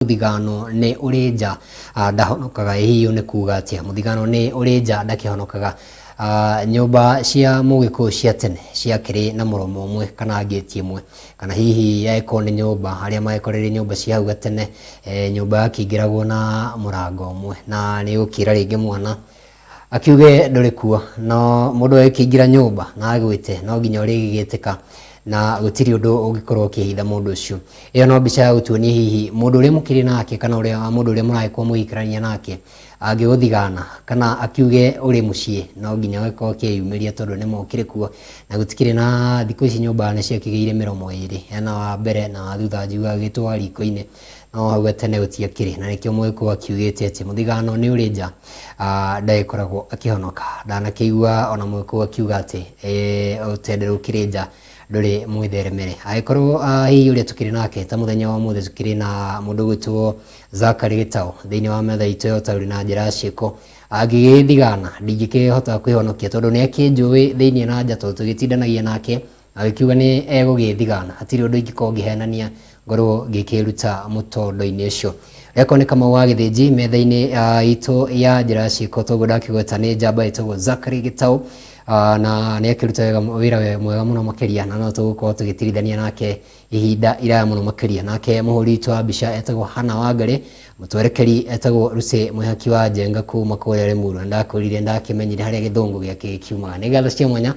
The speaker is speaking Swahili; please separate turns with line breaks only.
Muthigano ni uri nja ndahonokaga hiyo ni kuga atia muthigano ni uri nja ndakihonokaga nyumba cia mugiko cia tene ciakiri na muromo umwe kana gate imwe kana hihi yaiko ni nyumba haria maekorere nyumba cia hau gatene nyumba yakingiragwo na murango umwe na ni ukira ringi mwana akiuge nduri kuo no mundu akiingira nyumba na agwite no nginya urigigitika na gutiri undu ungikorwo ukihitha mundu ucio iyo no mbica ya gutuonia hihi mundu uri mukiri nake kana uri mundu uri muraikwo muikarania nake angiguthigana kana akiuge uri mucii no nginya weko ukiyumiria tondu ni mokire kuo na gutikiri na thiku ici nyumba ni ciakigeire miromo iri ena wa mbere na wa thutha njuga gitwa riko-ini no hau gatene gutiakiri na nikio mwiko akiugite ati muthigano ni uri nja ndaikoragwo akihonoka ndanakiigua ona mwiko akiuga ati utendero ukiri nja nduri mwitheremere aikorwo hihi uria tukiri nake ta muthenya wa muthe tukiri na mundu gwitwo Zakari Gitau thiini wa metha itu yo tauri na njira ciiko agigithigana ndingikihota kwihonokia tondu ni akinjui thiini na nja tondu tugitindanagia nake agikiuga ni egugithigana hatiri undu ingiko ngihenania ngorwo ngikiruta mutondo-ini ucio reko ni kama wa githinji metha-ini itu ya njira ciiko toguo ndakigweta ni njamba itagwo Zakari Gitau na ni akiruta wira mwega muno makiria na no tugukorwo tugitirithania nake ihinda iraya muno makiria nake muhuri witu wa mbica etagwo Hana Wangari mutwerekeri etagwo Lucy Mwihaki wa Njenga kuma kuria Limuru ndakurire ndakimenyire haria githungu giake kiumaga ni ngatho cia mwanya